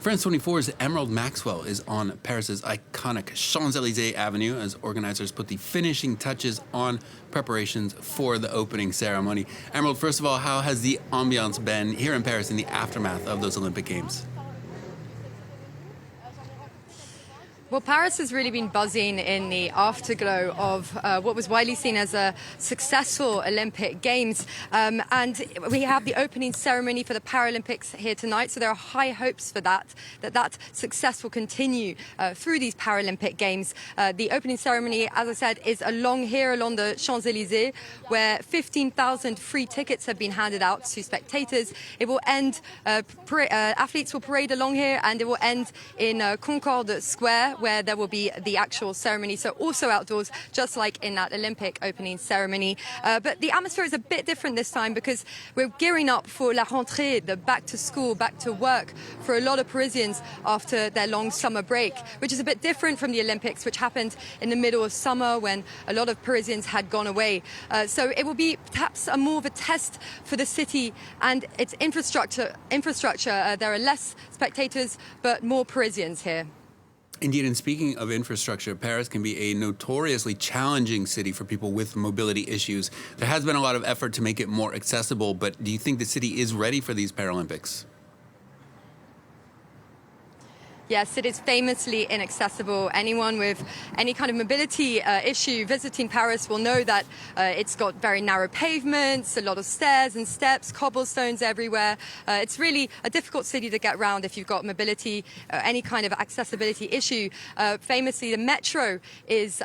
France 24's Emerald Maxwell is on Paris's iconic Champs Elysées Avenue as organizers put the finishing touches on preparations for the opening ceremony. Emerald, first of all, how has the ambiance been here in Paris in the aftermath of those Olympic Games? Well, Paris has really been buzzing in the afterglow of what was widely seen as a successful Olympic Games. And we have the opening ceremony for the Paralympics here tonight, so there are high hopes for that success will continue through these Paralympic Games. The opening ceremony, as I said, is along the Champs Elysées, where 15,000 free tickets have been handed out to spectators. It will end, athletes will parade along here, and it will end in Concorde Square, where there will be the actual ceremony, so also outdoors, just like in that Olympic opening ceremony. But the atmosphere is a bit different this time because we're gearing up for la rentrée, the back to school, back to work for a lot of Parisians after their long summer break, which is a bit different from the Olympics, which happened in the middle of summer when a lot of Parisians had gone away. So it will be perhaps more of a test for the city and its infrastructure. There are less spectators, but more Parisians here. Indeed, and speaking of infrastructure, Paris can be a notoriously challenging city for people with mobility issues. There has been a lot of effort to make it more accessible, but do you think the city is ready for these Paralympics? Yes, it is famously inaccessible. Anyone with any kind of mobility issue visiting Paris will know that it's got very narrow pavements, a lot of stairs and steps, cobblestones everywhere. It's really a difficult city to get around if you've got mobility, any kind of accessibility issue. Famously, the metro is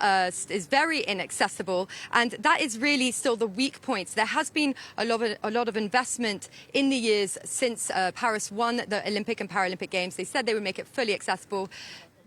very inaccessible, and that is really still the weak points. There has been a lot of investment in the years since Paris won the Olympic and Paralympic Games. They said they would make it fully accessible.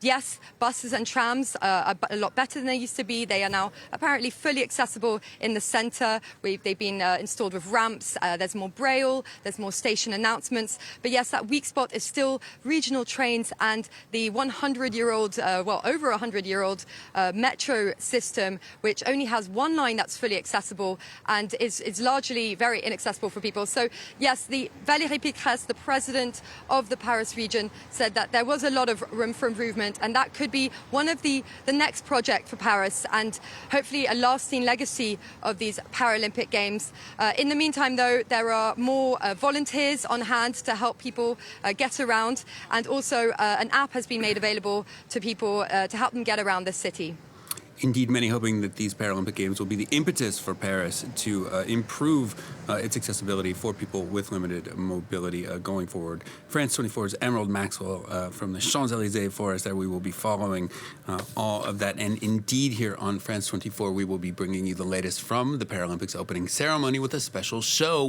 Yes, buses and trams are a lot better than they used to be. They are now apparently fully accessible in the centre. They've been installed with ramps. There's more braille. There's more station announcements. But yes, that weak spot is still regional trains and the 100-year-old, over 100-year-old metro system, which only has one line that's fully accessible and is largely very inaccessible for people. So yes, Valérie Pécresse, the president of the Paris region, said that there was a lot of room for improvement, and that could be one of the next project for Paris and hopefully a lasting legacy of these Paralympic Games. In the meantime, though, there are more volunteers on hand to help people get around, and also an app has been made available to people to help them get around the city. Indeed, many hoping that these Paralympic Games will be the impetus for Paris to improve its accessibility for people with limited mobility going forward. France 24's Emerald Maxwell from the Champs Elysées for us there. We will be following all of that. And indeed, here on France 24, we will be bringing you the latest from the Paralympics opening ceremony with a special show.